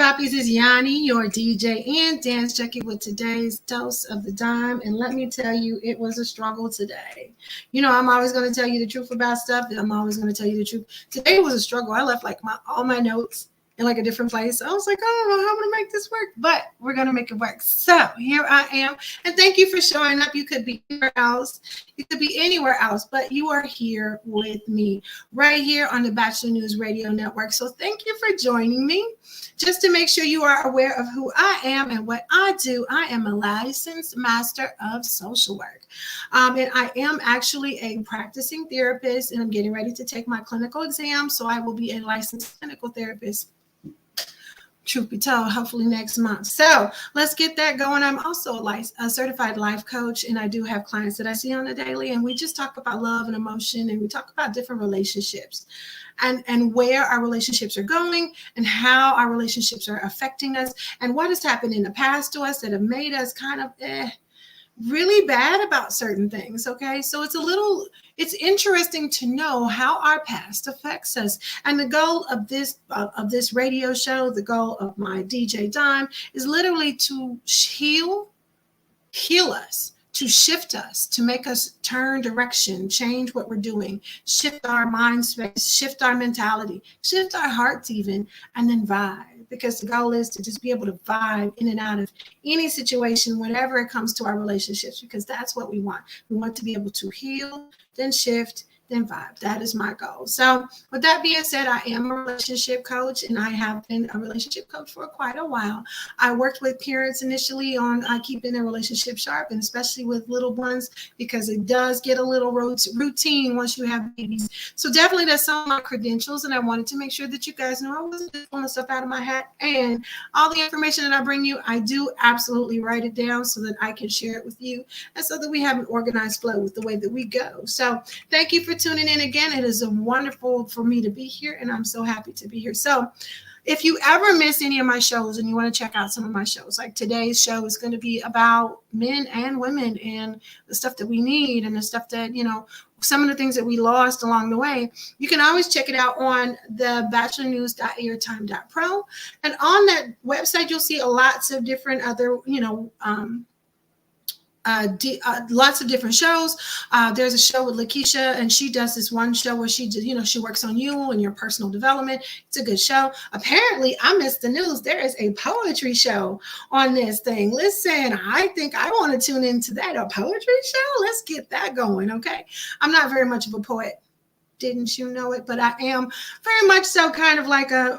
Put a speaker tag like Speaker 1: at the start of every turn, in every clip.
Speaker 1: up? This is Yawnie, your DJ and dance junkie with today's dose of the dime. And let me tell you, it was a struggle today. You know, I'm always going to tell you the truth about stuff. I'm always going to tell you the truth. Today was a struggle. I left like all my notes in like a different place. I was like, oh, I don't know how I'm going to make this work, but we're going to make it work. So here I am. And thank you for showing up. You could be anywhere else. You could be anywhere else, but you are here with me right here on the Batchelor News Radio Network. So thank you for joining me. Just to make sure you are aware of who I am and what I do, I am a licensed master of social work. And I am actually a practicing therapist, and I'm getting ready to take my clinical exam. So I will be a licensed clinical therapist, truth be told, hopefully next month. So let's get that going. I'm also a certified life coach, and I do have clients that I see on a daily, and we just talk about love and emotion, and we talk about different relationships and where our relationships are going and how our relationships are affecting us and what has happened in the past to us that have made us kind of really bad about certain things. Okay, so it's interesting to know how our past affects us. And the goal of this radio show, the goal of my DJ Dime, is literally to heal us, to shift us, to make us turn direction, change what we're doing, shift our mind space, shift our mentality, shift our hearts even, and then vibe. Because the goal is to just be able to vibe in and out of any situation, whenever it comes to our relationships, because that's what we want. We want to be able to heal, then shift, then vibe. That is my goal. So with that being said, I am a relationship coach, and I have been a relationship coach for quite a while. I worked with parents initially on keeping their relationship sharp, and especially with little ones, because it does get a little routine once you have babies. So definitely that's some of my credentials, and I wanted to make sure that you guys know I wasn't just pulling stuff out of my hat. And all the information that I bring you, I do absolutely write it down so that I can share it with you, and so that we have an organized flow with the way that we go. So thank you for tuning in again. It is wonderful for me to be here, and I'm so happy to be here. So if you ever miss any of my shows and you want to check out some of my shows, like today's show is going to be about men and women and the stuff that we need and the stuff that, you know, some of the things that we lost along the way, you can always check it out on thebatchelornews.airtime.pro. And on that website, you'll see lots of different other, lots of different shows. There's a show with Lakeisha, and she does this one show where she works on you and your personal development. It's a good show. Apparently, I missed the news. There is a poetry show on this thing. Listen, I think I want to tune into that. A poetry show? Let's get that going, okay? I'm not very much of a poet. Didn't you know it? But I am very much so kind of like I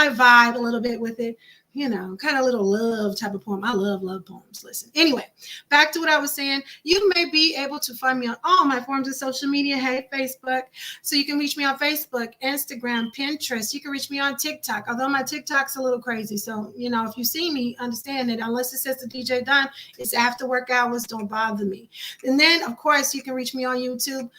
Speaker 1: vibe a little bit with it. You know, kind of little love type of poem. I love poems. Listen. Anyway, back to what I was saying. You may be able to find me on all my forms of social media. Hey, Facebook. So you can reach me on Facebook, Instagram, Pinterest. You can reach me on TikTok, although my TikTok's a little crazy. So, you know, if you see me, understand that unless it says the DJ Dime, it's after work hours. Don't bother me. And then, of course, you can reach me on YouTube,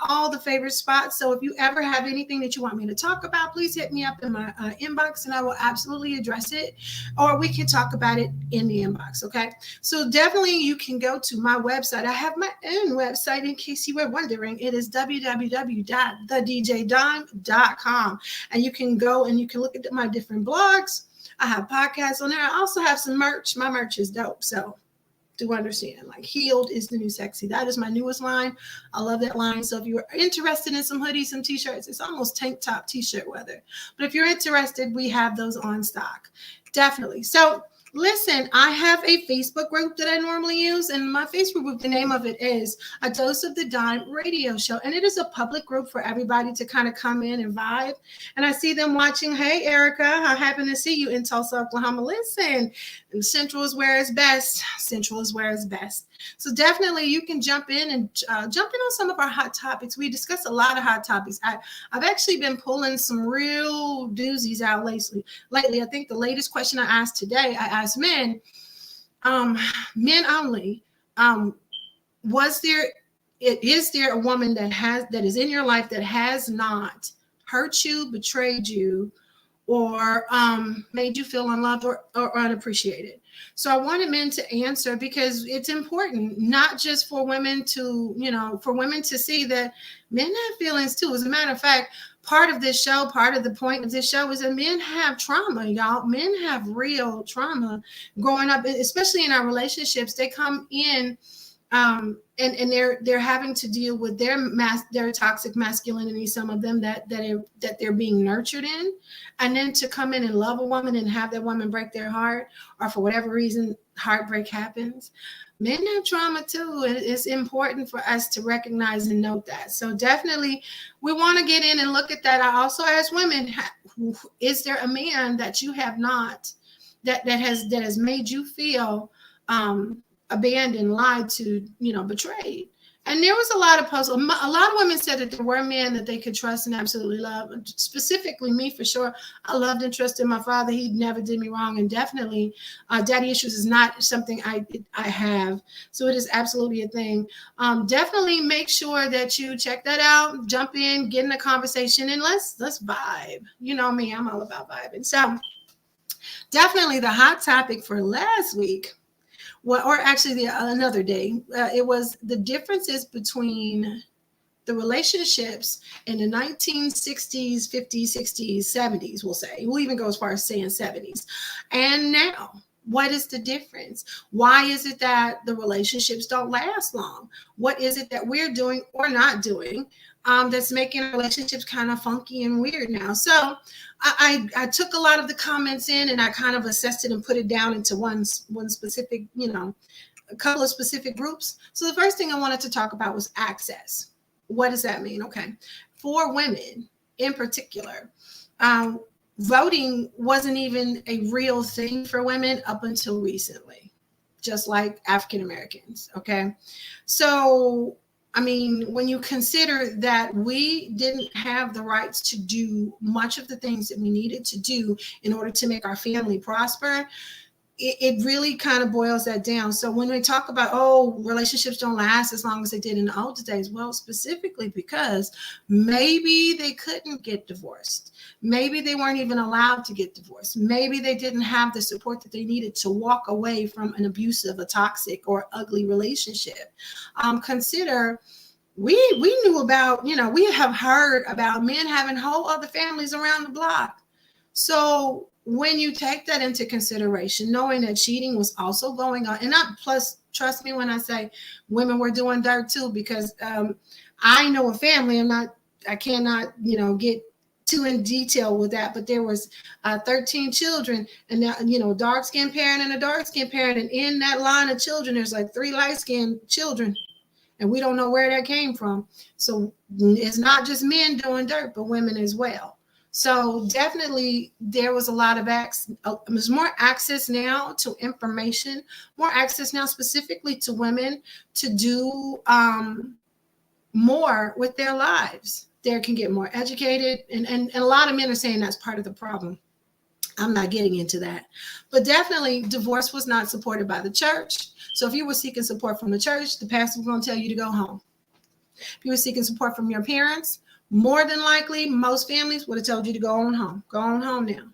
Speaker 1: all the favorite spots. So if you ever have anything that you want me to talk about, please hit me up in my inbox, and I will absolutely address it. Or we can talk about it in the inbox, okay? So definitely you can go to my website. I have my own website in case you were wondering. It is www.thedjdime.com. And you can go and you can look at my different blogs. I have podcasts on there. I also have some merch. My merch is dope, so do understand. Like, healed is the new sexy. That is my newest line. I love that line. So if you're interested in some hoodies, some t-shirts, it's almost tank top t-shirt weather. But if you're interested, we have those on stock. Definitely. So listen, I have a Facebook group that I normally use, and my Facebook group, the name of it is A Dose of the Dime Radio Show, and it is a public group for everybody to kind of come in and vibe. And I see them watching. Hey, Erica, I happen to see you in Tulsa, Oklahoma. Listen, Central is where it's best. Central is where it's best. So definitely you can jump in and jump in on some of our hot topics. We discuss a lot of hot topics. I've actually been pulling some real doozies out lately. I think the latest question I asked today, I asked men only, is there a woman that is in your life that has not hurt you, betrayed you, or made you feel unloved or unappreciated? So I wanted men to answer, because it's important, not just for women to, for women to see that men have feelings too. As a matter of fact, part of this show, part of the point of this show is that men have trauma, y'all. Men have real trauma growing up, especially in our relationships. They come in and they're having to deal with their toxic masculinity, some of them that they're being nurtured in, and then to come in and love a woman and have that woman break their heart, or for whatever reason heartbreak happens. Men have trauma too, and it's important for us to recognize and note that. So definitely we want to get in and look at that. I also ask women, is there a man that you have not, that has made you feel abandoned, lied to, betrayed? And there was a lot of posts. A lot of women said that there were men that they could trust and absolutely love. Specifically me, for sure. I loved and trusted my father. He never did me wrong. And definitely daddy issues is not something I have. So it is absolutely a thing. Definitely make sure that you check that out. Jump in, get in a conversation, and let's vibe. You know me, I'm all about vibing. So definitely the hot topic for last week, or actually another day, it was the differences between the relationships in the 1960s, 50s, 60s, 70s, we'll say. We'll even go as far as saying 70s. And now, what is the difference? Why is it that the relationships don't last long? What is it that we're doing or not doing that's making relationships kind of funky and weird now? So I took a lot of the comments in and I kind of assessed it and put it down into one specific, a couple of specific groups. So the first thing I wanted to talk about was access. What does that mean? Okay. For women in particular, voting wasn't even a real thing for women up until recently, just like African Americans. Okay. So I mean, when you consider that we didn't have the rights to do much of the things that we needed to do in order to make our family prosper, it really kind of boils that down. So when we talk about, relationships don't last as long as they did in the old days, well, specifically because maybe they couldn't get divorced. Maybe they weren't even allowed to get divorced. Maybe they didn't have the support that they needed to walk away from an abusive, a toxic, or ugly relationship. Consider we knew about, we have heard about men having whole other families around the block. So when you take that into consideration, knowing that cheating was also going on, and not plus, trust me when I say women were doing dirt too, because I know a family. I cannot, get too in detail with that, but there was 13 children, and now, dark-skinned parent and a dark-skinned parent, and in that line of children, there's like 3 light-skinned children, and we don't know where that came from. So it's not just men doing dirt, but women as well. So definitely there was a lot of there's more access now to information, more access now specifically to women to do more with their lives. They can get more educated, and a lot of men are saying that's part of the problem. I'm not getting into that. But definitely divorce was not supported by the church. So if you were seeking support from the church, the pastor was going to tell you to go home. If you were seeking support from your parents, more than likely, most families would have told you to go on home. Go on home now.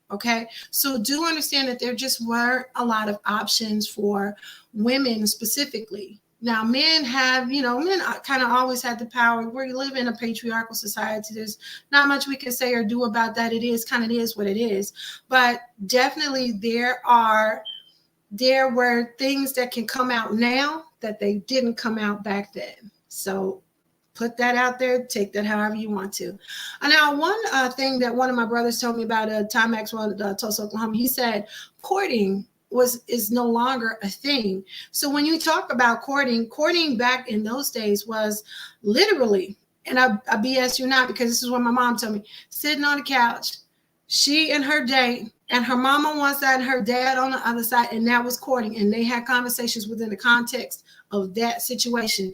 Speaker 1: Okay. So do understand that there just weren't a lot of options for women specifically. Now, men have, men kind of always had the power. We live in a patriarchal society. There's not much we can say or do about that. It is what it is. But definitely there were things that can come out now that they didn't come out back then. So put that out there, take that however you want to. And now one thing that one of my brothers told me about Timex, Tulsa, Oklahoma, he said courting is no longer a thing. So when you talk about courting back in those days was literally, and I BS you not, because this is what my mom told me, sitting on the couch, she and her date, and her mom on one side and her dad on the other side, and that was courting. And they had conversations within the context of that situation.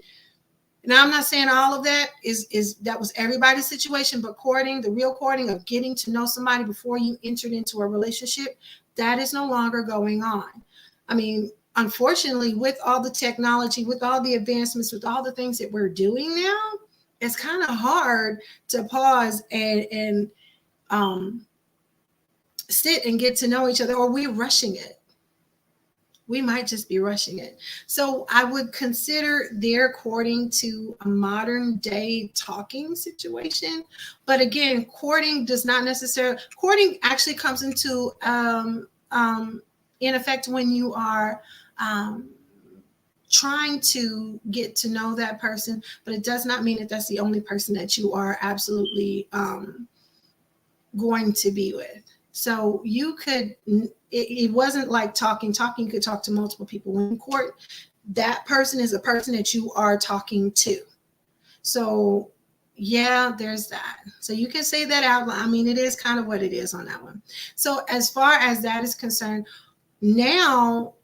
Speaker 1: Now, I'm not saying all of that is that was everybody's situation, but courting, the real courting of getting to know somebody before you entered into a relationship, that is no longer going on. I mean, unfortunately, with all the technology, with all the advancements, with all the things that we're doing now, it's kind of hard to pause and sit and get to know each other, or we're rushing it. we might just be rushing it. So I would consider their courting to a modern day talking situation. But again, courting does not necessarily, courting actually comes into in effect when you are trying to get to know that person, but it does not mean that that's the only person that you are absolutely going to be with. So you could, it wasn't like talking could talk to multiple people. When in court, that person is a person that you are talking to. So yeah, there's that. So you can say that out loud. I mean, it is kind of what it is on that one. So as far as that is concerned, now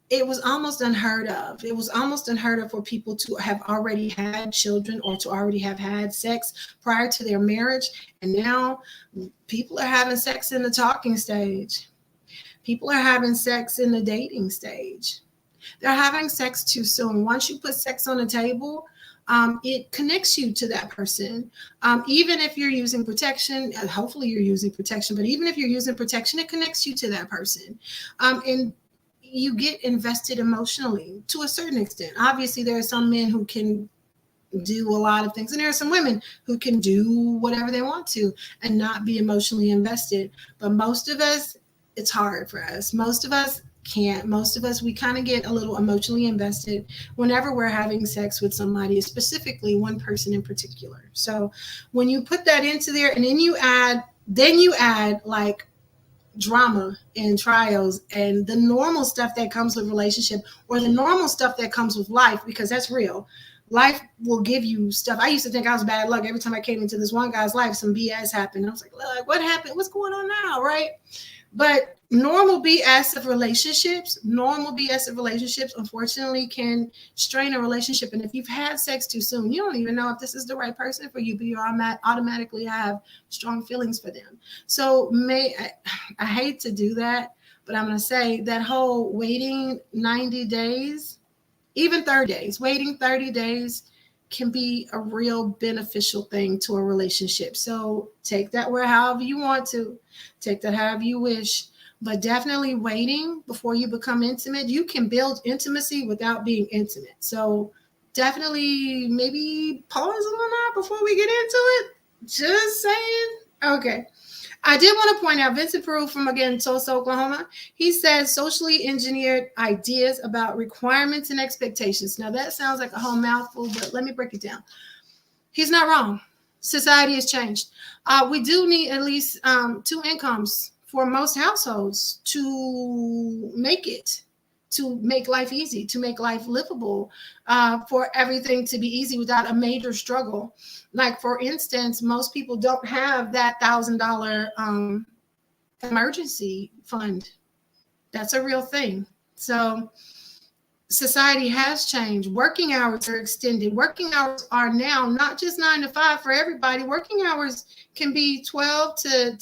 Speaker 1: it was almost unheard of. It was almost unheard of for people to have already had children or to already have had sex prior to their marriage. And now people are having sex in the talking stage. People are having sex in the dating stage. They're having sex too soon. Once you put sex on the table, it connects you to that person. Even if you're using protection, hopefully you're using protection, but even if you're using protection, it connects you to that person. And you get invested emotionally to a certain extent. Obviously, there are some men who can do a lot of things, and there are some women who can do whatever they want to and not be emotionally invested. But most of us, it's hard for us. Most of us can't. Most of us, we kind of get a little emotionally invested whenever we're having sex with somebody, specifically one person in particular. So when you put that into there, and then you add like drama and trials and the normal stuff that comes with relationship, or the normal stuff that comes with life, because that's real. Life will give you stuff. I used to think I was bad luck. Every time I came into this one guy's life, some BS happened. I was like, what happened? What's going on now? Right? But normal BS of relationships, unfortunately, can strain a relationship. And if you've had sex too soon, you don't even know if this is the right person for you, but you automatically have strong feelings for them. So I hate to do that, but I'm going to say that whole waiting 90 days, even 30 days, waiting 30 days can be a real beneficial thing to a relationship. So take that where however you want to, take that however you wish, but definitely waiting before you become intimate. You can build intimacy without being intimate. So definitely maybe pause on that before we get into it. Just saying. Okay. I did want to point out Vincent Peru from, again, Tulsa, Oklahoma. He says socially engineered ideas about requirements and expectations. Now, that sounds like a whole mouthful, but let me break it down. He's not wrong. Society has changed. We do need at least 2 incomes for most households to make life easy, to make life livable, for everything to be easy without a major struggle. Like, for instance, most people don't have that $1,000 emergency fund. That's a real thing. So society has changed. Working hours are extended. Working hours are now not just 9 to 5 for everybody. Working hours can be 12 to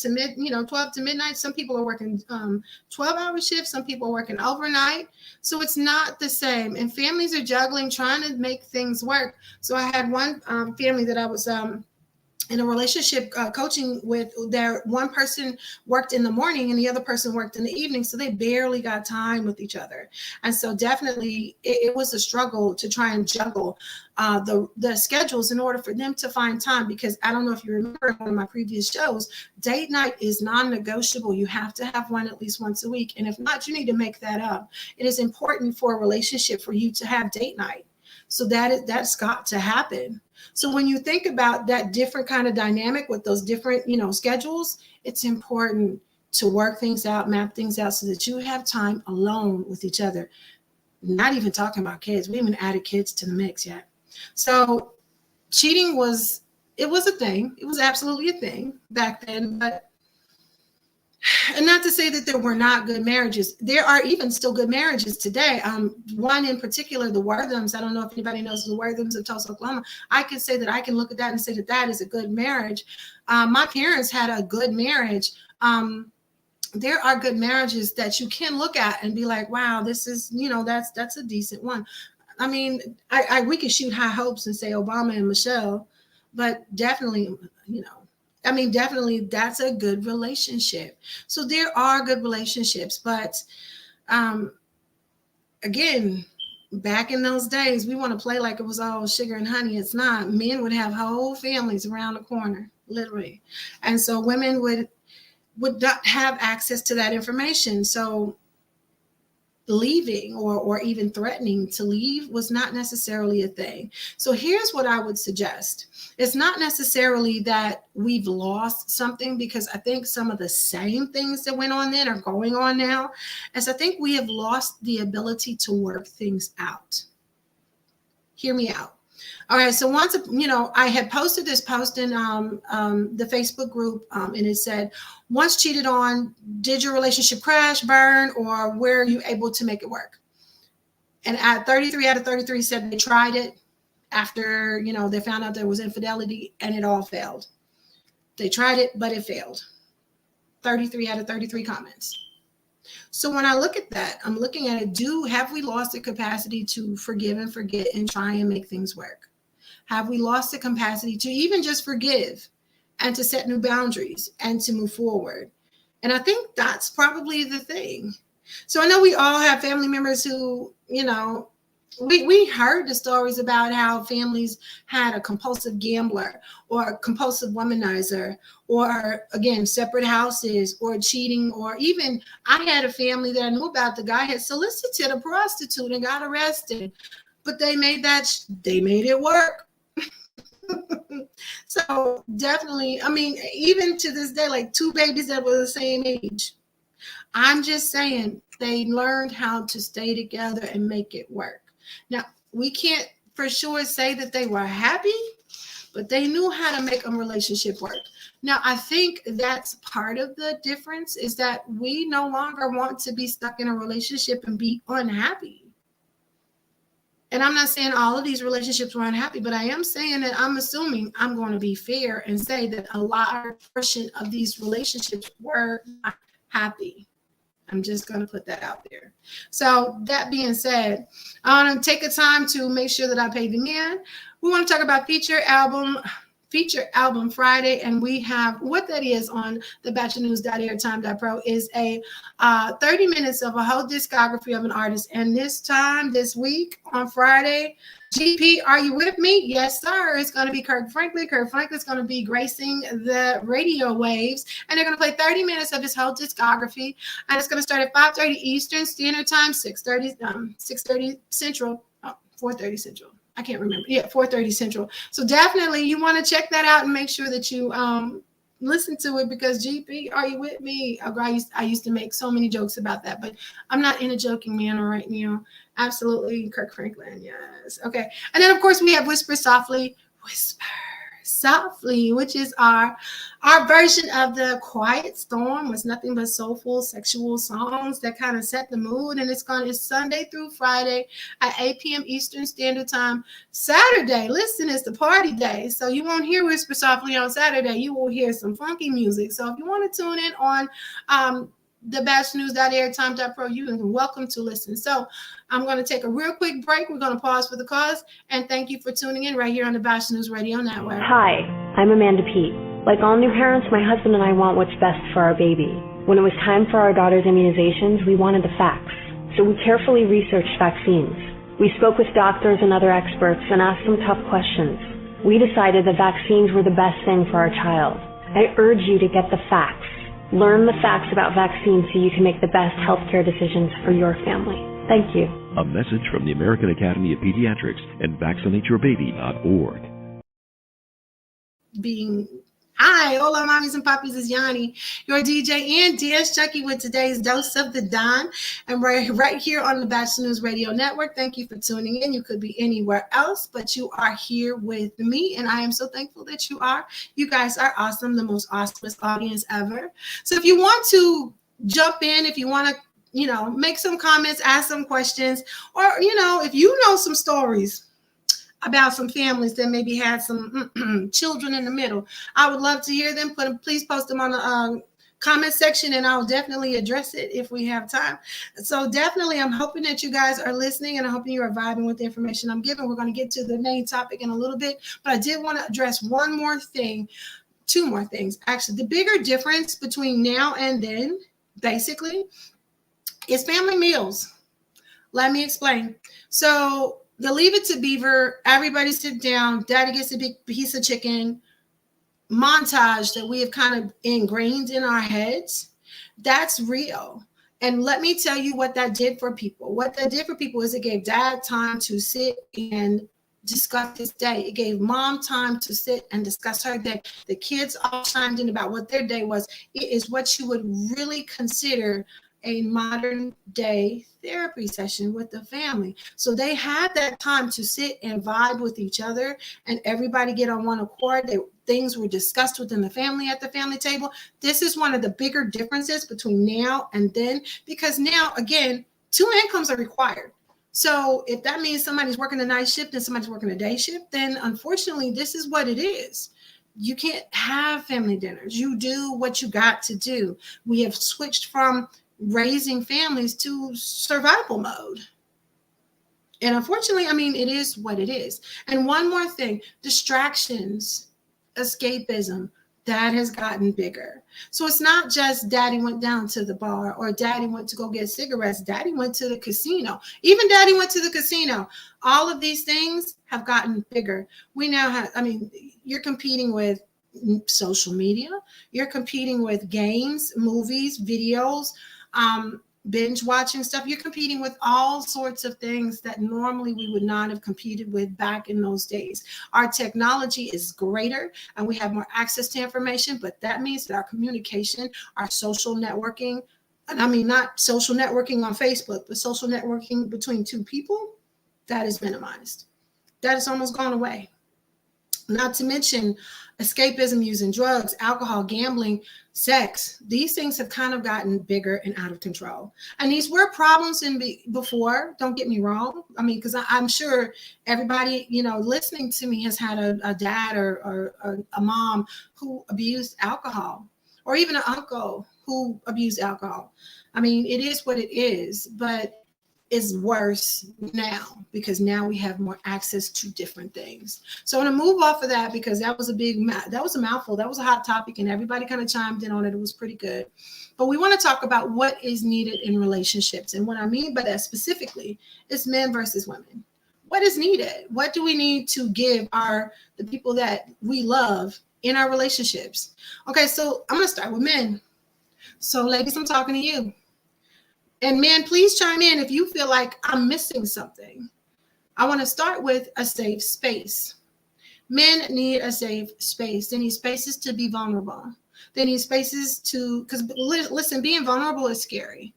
Speaker 1: midnight. Some people are working 12-hour shifts. Some people are working overnight. So it's not the same. And families are juggling, trying to make things work. So I had one family that I was in a relationship coaching with. There, one person worked in the morning and the other person worked in the evening, so they barely got time with each other. And so definitely it was a struggle to try and juggle the schedules in order for them to find time, because I don't know if you remember one of my previous shows, date night is non-negotiable. You have to have one at least once a week, and if not, you need to make that up. It is important for a relationship for you to have date night. So that's got to happen. So when you think about that different kind of dynamic with those different, schedules, it's important to work things out, map things out, so that you have time alone with each other. Not even talking about kids. We haven't added kids to the mix yet. So cheating was a thing. It was absolutely a thing back then, and not to say that there were not good marriages. There are even still good marriages today. One in particular, the Worthams. I don't know if anybody knows the Worthams of Tulsa, Oklahoma. I can say that I can look at that and say that is a good marriage. My parents had a good marriage. There are good marriages that you can look at and be like, wow, this is, that's a decent one. I mean, we could shoot high hopes and say Obama and Michelle, but definitely, definitely that's a good relationship. So there are good relationships, but again, back in those days, we want to play like it was all sugar and honey. It's not. Men would have whole families around the corner, literally. And so women would not have access to that information. So leaving or even threatening to leave was not necessarily a thing. So here's what I would suggest. It's not necessarily that we've lost something, because I think some of the same things that went on then are going on now. As I think we have lost the ability to work things out. Hear me out. All right, so once, I had posted this post in the Facebook group, and it said, once cheated on, did your relationship crash, burn, or were you able to make it work? And at 33 out of 33 said they tried it after, they found out there was infidelity, and it all failed. They tried it, but it failed. 33 out of 33 comments. So when I look at that, I'm looking at it, have we lost the capacity to forgive and forget and try and make things work? Have we lost the capacity to even just forgive and to set new boundaries and to move forward? And I think that's probably the thing. So I know we all have family members who, we heard the stories about how families had a compulsive gambler or a compulsive womanizer, or again, separate houses, or cheating, or even I had a family that I knew about. The guy had solicited a prostitute and got arrested, but they made it work. So definitely, even to this day, like two babies that were the same age, I'm just saying they learned how to stay together and make it work. Now, we can't for sure say that they were happy, but they knew how to make a relationship work. Now, I think that's part of the difference, is that we no longer want to be stuck in a relationship and be unhappy. And I'm not saying all of these relationships were unhappy, but I am saying that I'm assuming, I'm going to be fair and say that a large portion of these relationships were not happy. I'm just going to put that out there. So that being said, I want to take a time to make sure that I pay the man. We want to talk about feature album Friday, and we have what that is on thebatchelornews.airtime.pro is a 30 minutes of a whole discography of an artist. And this week on Friday, GP, are you with me? Yes, sir. It's going to be Kirk Franklin. Kirk Franklin's going to be gracing the radio waves, and they're going to play 30 minutes of his whole discography. And it's going to start at 5:30 Eastern Standard Time, 6:30 Central, 4:30 Central. I can't remember. Yeah, 4:30 Central. So definitely you want to check that out and make sure that you listen to it, because GP, are you with me? I used to make so many jokes about that, but I'm not in a joking manner right now. Absolutely, Kirk Franklin, yes. Okay. And then, of course, we have Whisper Softly, which is our version of the Quiet Storm, was nothing but soulful, sexual songs that kind of set the mood. And it's Sunday through Friday at 8 p.m. Eastern Standard Time. Saturday, listen, it's the party day. So you won't hear Whisper Softly on Saturday. You will hear some funky music. So if you want to tune in on thebatchelornews.airtime.pro, you are welcome to listen. So I'm going to take a real quick break. We're going to pause for the cause, and thank you for tuning in right here on the Batchelor News Radio Network.
Speaker 2: Hi, I'm Amanda Pete. Like all new parents, my husband and I want what's best for our baby. When it was time for our daughter's immunizations, we wanted the facts. So we carefully researched vaccines. We spoke with doctors and other experts and asked them tough questions. We decided that vaccines were the best thing for our child. I urge you to get the facts. Learn the facts about vaccines so you can make the best healthcare decisions for your family. Thank you.
Speaker 3: A message from the American Academy of Pediatrics and VaccinateYourBaby.org.
Speaker 1: Hi, hola, mommies and poppies. It's Yawnie, your DJ and dance junkie, with today's dose of the dime. And right here on the Batchelor News Radio Network. Thank you for tuning in. You could be anywhere else, but you are here with me, and I am so thankful that you are. You guys are awesome, the most awesomest audience ever. So if you want to jump in, if you want to, make some comments, ask some questions, or, if you know some stories about some families that maybe had some children in the middle, I would love to hear them. Please post them on the comment section, and I'll definitely address it if we have time. So definitely, I'm hoping that you guys are listening, and I'm hoping you are vibing with the information I'm giving. We're going to get to the main topic in a little bit, but I did want to address one more thing, two more things. Actually, the bigger difference between now and then, basically, is family meals. Let me explain. So the Leave It to Beaver, everybody sit down, daddy gets a big piece of chicken montage that we have kind of ingrained in our heads, that's real. And let me tell you what that did for people. What that did for people is it gave dad time to sit and discuss his day. It gave mom time to sit and discuss her day. The kids all chimed in about what their day was. It is what you would really consider a modern day therapy session with the family. So they had that time to sit and vibe with each other and everybody get on one accord. Things were discussed within the family at the family table. This is one of the bigger differences between now and then, because now, again, 2 incomes are required. So if that means somebody's working a night shift and somebody's working a day shift, then unfortunately, this is what it is. You can't have family dinners. You do what you got to do. We have switched from raising families to survival mode. And unfortunately, I mean, it is what it is. And one more thing, distractions, escapism, that has gotten bigger. So it's not just daddy went down to the bar or daddy went to go get cigarettes. Daddy went to the casino. Even daddy went to the casino. All of these things have gotten bigger. We now have, I mean, you're competing with social media. You're competing with games, movies, videos, binge watching stuff. You're competing with all sorts of things that normally we would not have competed with back in those days. Our technology is greater and we have more access to information, but that means that our communication, our social networking, and I mean not social networking on Facebook, but social networking between two people, that is minimized. That has almost gone away. Not to mention escapism, using drugs, alcohol, gambling, sex. These things have kind of gotten bigger and out of control. And these were problems before, don't get me wrong. I mean, because I'm sure everybody, listening to me has had a dad or a mom who abused alcohol, or even an uncle who abused alcohol. I mean, it is what it is, but it's worse now because now we have more access to different things. So I'm going to move off of that because that was a mouthful. That was a hot topic and everybody kind of chimed in on it. It was pretty good. But we want to talk about what is needed in relationships. And what I mean by that specifically is men versus women. What is needed? What do we need to give the people that we love in our relationships? Okay, so I'm going to start with men. So ladies, I'm talking to you. And men, please chime in if you feel like I'm missing something. I want to start with a safe space. Men need a safe space. They need spaces to be vulnerable. They need spaces because listen, being vulnerable is scary.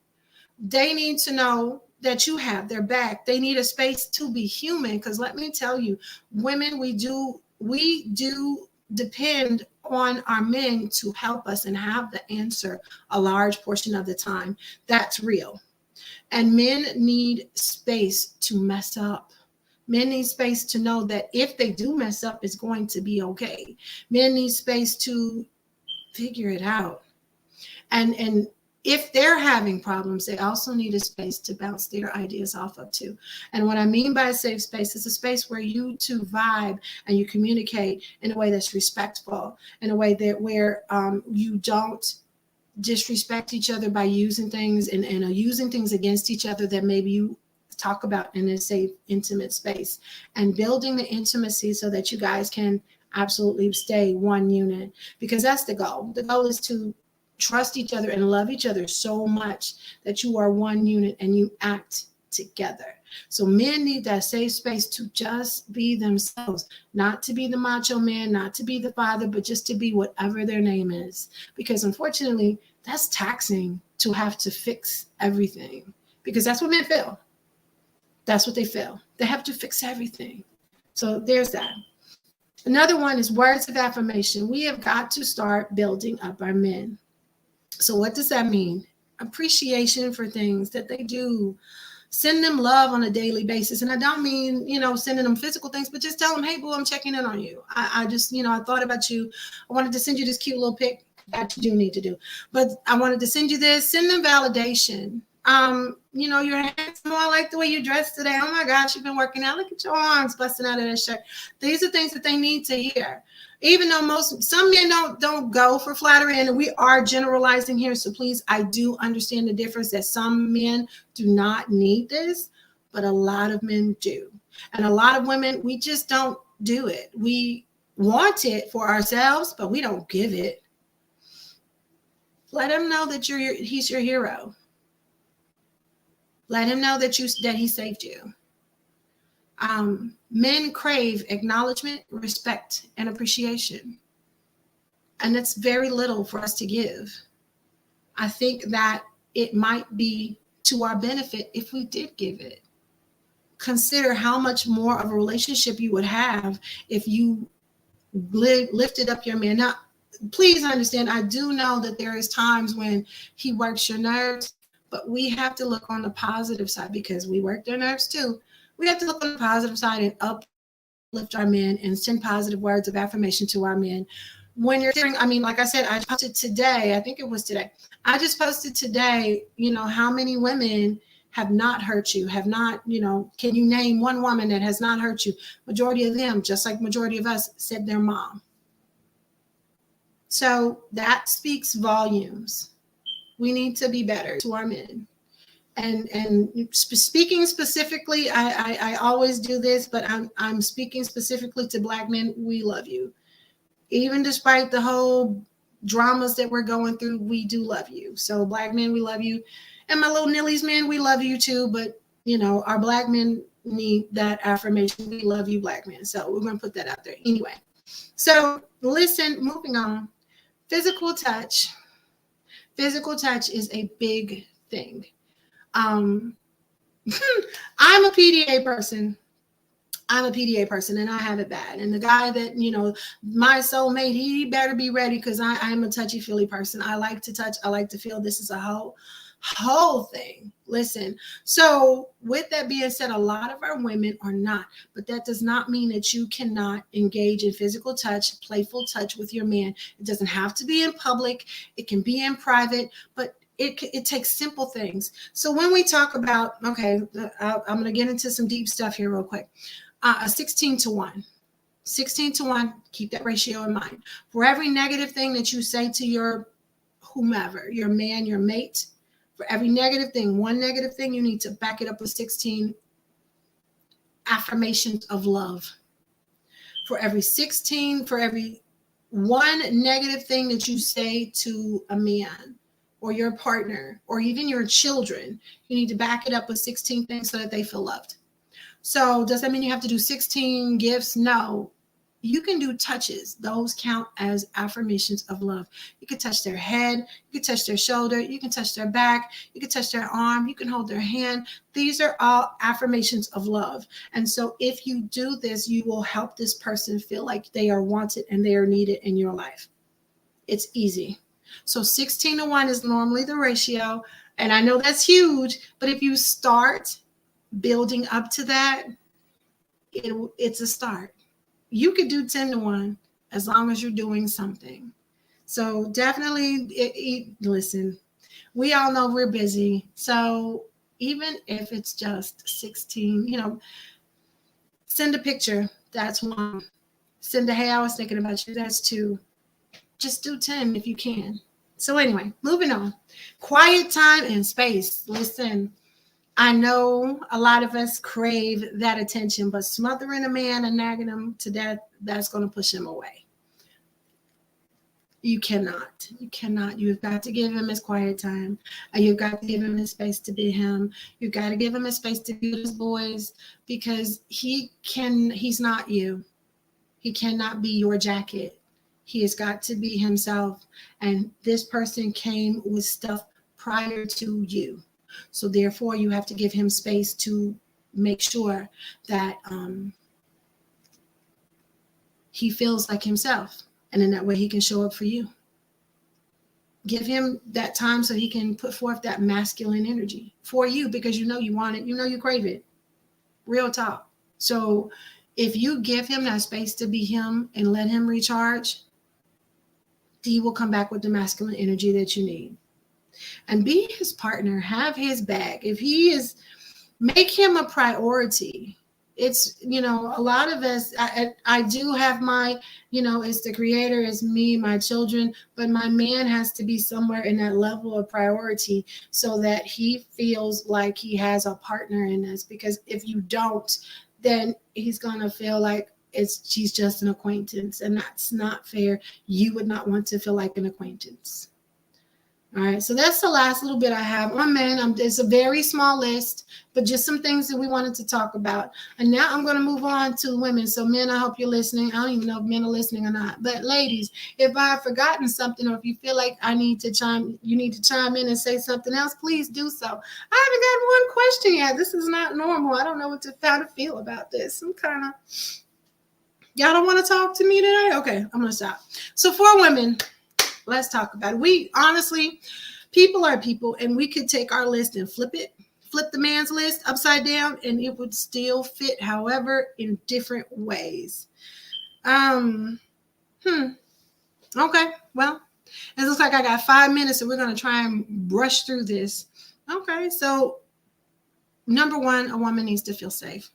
Speaker 1: They need to know that you have their back. They need a space to be human. Because let me tell you, women, we do depend on our men to help us and have the answer a large portion of the time. That's real. And men need space to mess up. Men need space to know that if they do mess up, it's going to be okay. Men need space to figure it out. And if they're having problems, they also need a space to bounce their ideas off of too. And what I mean by a safe space is a space where you two vibe and you communicate in a way that's respectful, in a way that where you don't disrespect each other by using things and using things against each other that maybe you talk about in a safe, intimate space, and building the intimacy so that you guys can absolutely stay one unit, because that's the goal. The goal is to trust each other and love each other so much that you are one unit and you act together. So men need that safe space to just be themselves, not to be the macho man, not to be the father, but just to be whatever their name is. Because unfortunately, that's taxing to have to fix everything, because that's what men feel. That's what they feel. They have to fix everything. So there's that. Another one is words of affirmation. We have got to start building up our men. So what does that mean? Appreciation for things that they do. Send them love on a daily basis. And I don't mean, sending them physical things, but just tell them, hey, boo, I'm checking in on you. I just, I thought about you. I wanted to send you this cute little pic that you do need to do. But I wanted to send you this. Send them validation. You're handsome. I like the way you dressed today. Oh my gosh, you've been working out. Look at your arms busting out of that shirt. These are things that they need to hear. Even though some men don't go for flattery, and we are generalizing here. So please, I do understand the difference that some men do not need this, but a lot of men do. And a lot of women, we just don't do it. We want it for ourselves, but we don't give it. Let him know that he's your hero. Let him know that he saved you. Men crave acknowledgement, respect, and appreciation. And it's very little for us to give. I think that it might be to our benefit if we did give it. Consider how much more of a relationship you would have if you lifted up your man. Now, please understand, I do know that there is times when he works your nerves, but we have to look on the positive side because we work their nerves too. We have to look on the positive side and uplift our men and send positive words of affirmation to our men. When you're hearing, like I said, I posted today, I think it was today. I just posted today, how many women have not hurt you, have not, can you name one woman that has not hurt you? Majority of them, just like majority of us, said their mom. So that speaks volumes. We need to be better to our men. And speaking specifically, I always do this, but I'm speaking specifically to Black men. We love you. Even despite the whole dramas that we're going through, we do love you. So Black men, we love you. And my little Nillies men, we love you too. But, our Black men need that affirmation. We love you, Black men. So we're going to put that out there. Anyway, so listen, moving on. Physical touch. Physical touch is a big thing. I'm a PDA person. And I have it bad. And the guy that, my soulmate, he better be ready because I'm a touchy-feely person. I like to touch. I like to feel. This is a whole thing. Listen. So with that being said, a lot of our women are not, but that does not mean that you cannot engage in physical touch, playful touch with your man. It doesn't have to be in public. It can be in private, but it takes simple things. So when we talk about, okay, I'm going to get into some deep stuff here real quick. A 16 to 1. 16 to 1, keep that ratio in mind. For every negative thing that you say to your whomever, your man, your mate, for every negative thing, one negative thing, you need to back it up with 16 affirmations of love. For every one negative thing that you say to a man or your partner or even your children, you need to back it up with 16 things so that they feel loved. So does that mean you have to do 16 gifts? No. You can do touches. Those count as affirmations of love. You can touch their head. You can touch their shoulder. You can touch their back. You can touch their arm. You can hold their hand. These are all affirmations of love. And so if you do this, you will help this person feel like they are wanted and they are needed in your life. It's easy. So 16 to 1 is normally the ratio. And I know that's huge, but if you start building up to that, it's a start. You could do 10 to 1 as long as you're doing something. So definitely, listen, we all know we're busy. So even if it's just 16, send a picture. That's 1. Send a, hey, I was thinking about you. That's 2. Just do 10 if you can. So anyway, moving on. Quiet time and space. Listen, I know a lot of us crave that attention, but smothering a man and nagging him to death, that's going to push him away. You cannot. You've got to give him his quiet time. And you've got to give him his space to be him. You've got to give him his space to be with his boys because he's not you. He cannot be your jacket. He has got to be himself. And this person came with stuff prior to you. So therefore, you have to give him space to make sure that he feels like himself. And in that way, he can show up for you. Give him that time so he can put forth that masculine energy for you because you know you want it. You know you crave it. Real talk. So if you give him that space to be him and let him recharge, he will come back with the masculine energy that you need. And be his partner, have his back. If he is, make him a priority. it's, you know, a lot of us, I do have my, you know, it's the creator, it's me, my children, but my man has to be somewhere in that level of priority so that he feels like he has a partner in this. Because if you don't, then he's going to feel like she's just an acquaintance, and that's not fair. You would not want to feel like an acquaintance. All right, so that's the last little bit I have on men. It's a very small list, but just some things that we wanted to talk about. And now I'm going to move on to women. So men, I hope you're listening. I don't even know if men are listening or not. But ladies, if I have forgotten something, or if you feel like you need to chime in and say something else, please do so. I haven't got one question yet. This is not normal. I don't know how to feel about this. I'm kind of, y'all don't want to talk to me today? Okay, I'm going to stop. So for women, let's talk about it. We honestly, people are people, and we could take our list and flip the man's list upside down, and it would still fit, however, in different ways. Okay, well, it looks like I got 5 minutes, so we're going to try and brush through this. Okay, so number one, a woman needs to feel safe.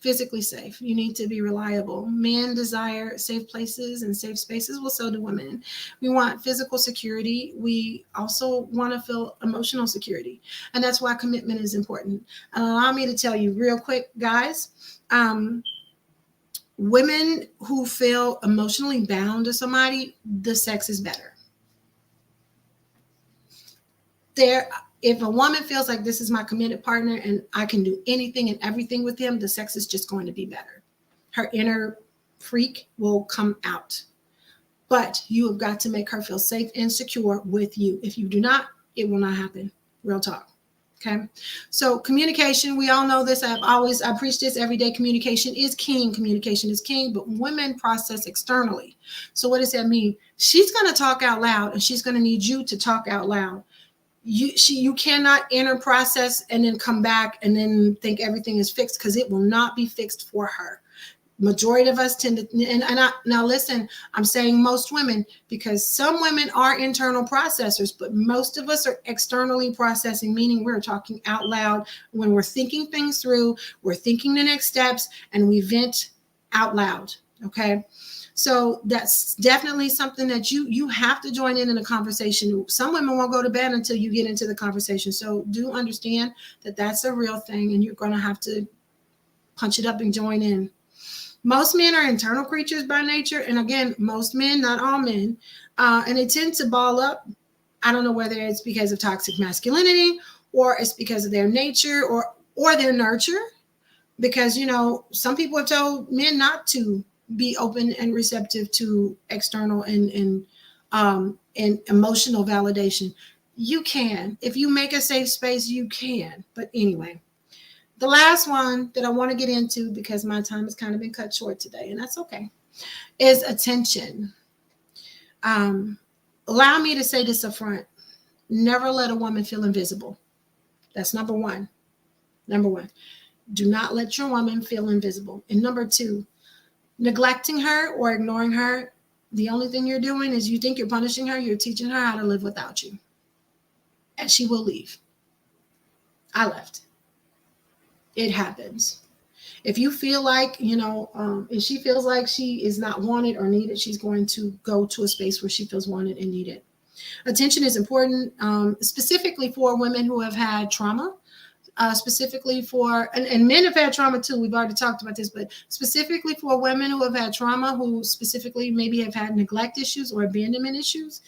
Speaker 1: Physically safe. You need to be reliable. Men desire safe places and safe spaces. Well, so do women. We want physical security. We also want to feel emotional security. And that's why commitment is important. Allow me to tell you real quick, guys, women who feel emotionally bound to somebody, the sex is better. If a woman feels like this is my committed partner and I can do anything and everything with him, the sex is just going to be better. Her inner freak will come out. But you have got to make her feel safe and secure with you. If you do not, it will not happen. Real talk. Okay. So communication, we all know this. I preach this every day. Communication is king. Communication is king, but women process externally. So what does that mean? She's going to talk out loud, and she's going to need you to talk out loud. You cannot enter process and then come back and then think everything is fixed, because it will not be fixed for her. Majority of us tend to, now listen, I'm saying most women, because some women are internal processors, but most of us are externally processing, meaning we're talking out loud. When we're thinking things through, we're thinking the next steps, and we vent out loud. Okay. So that's definitely something that you have to join in a conversation. Some women won't go to bed until you get into the conversation. So do understand that that's a real thing, and you're going to have to punch it up and join in. Most men are internal creatures by nature. And again, most men, not all men, and they tend to ball up. I don't know whether it's because of toxic masculinity, or it's because of their nature, or their nurture. Because, you know, some people have told men not to be open and receptive to external and emotional validation. You can. If you make a safe space, you can. But anyway, the last one that I want to get into, because my time has kind of been cut short today, and that's okay, is attention. Allow me to say this up front. Never let a woman feel invisible. That's number one. Number one. Do not let your woman feel invisible. And number two, neglecting her or ignoring her, the only thing you're doing is you think you're punishing her. You're teaching her how to live without you. And she will leave. I left. It happens. If you feel like, if she feels like she is not wanted or needed, she's going to go to a space where she feels wanted and needed. Attention is important, specifically for women who have had trauma. Specifically for, and men have had trauma too. We've already talked about this, but specifically for women who have had trauma, who specifically maybe have had neglect issues or abandonment issues,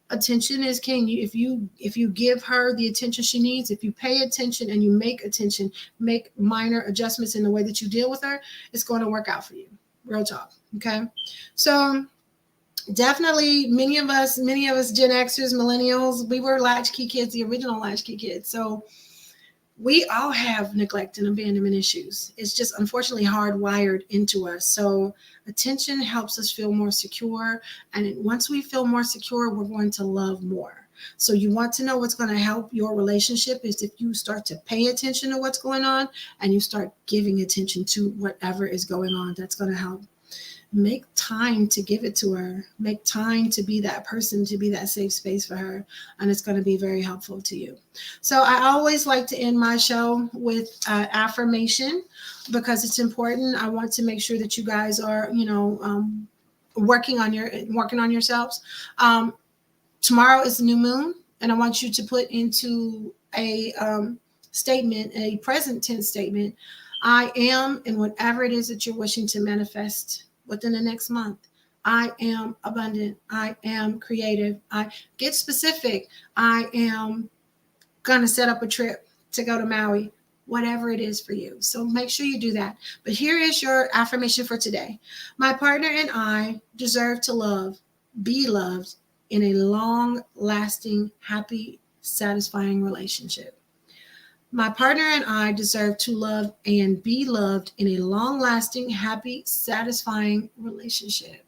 Speaker 1: attention is king. If you give her the attention she needs, if you pay attention and you make minor adjustments in the way that you deal with her, it's going to work out for you. Real talk. Okay. So definitely many of us Gen Xers, millennials, we were latchkey kids, the original latchkey kids. So we all have neglect and abandonment issues. It's just unfortunately hardwired into us. So attention helps us feel more secure. And once we feel more secure, we're going to love more. So you want to know what's going to help your relationship is if you start to pay attention to what's going on and you start giving attention to whatever is going on. That's going to help. Make time to give it to her. Make time to be that person, to be that safe space for her. And it's going to be very helpful to you. So I always like to end my show with affirmation because it's important. I want to make sure that you guys are, working on yourselves. Tomorrow is the new moon, and I want you to put into a statement, a present tense statement. I am, in whatever it is that you're wishing to manifest within the next month. I am abundant. I am creative. I get specific. I am going to set up a trip to go to Maui, whatever it is for you. So make sure you do that. But here is your affirmation for today. My partner and I deserve to be loved in a long-lasting, happy, satisfying relationship. My partner and I deserve to love and be loved in a long-lasting, happy, satisfying relationship.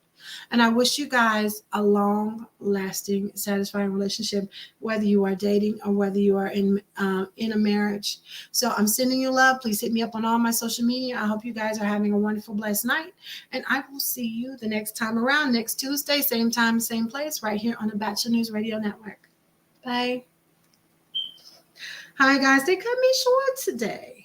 Speaker 1: And I wish you guys a long-lasting, satisfying relationship, whether you are dating or whether you are in a marriage. So I'm sending you love. Please hit me up on all my social media. I hope you guys are having a wonderful, blessed night. And I will see you the next time around, next Tuesday, same time, same place, right here on the Batchelor News Radio Network. Bye. Hi, guys. They cut me short today.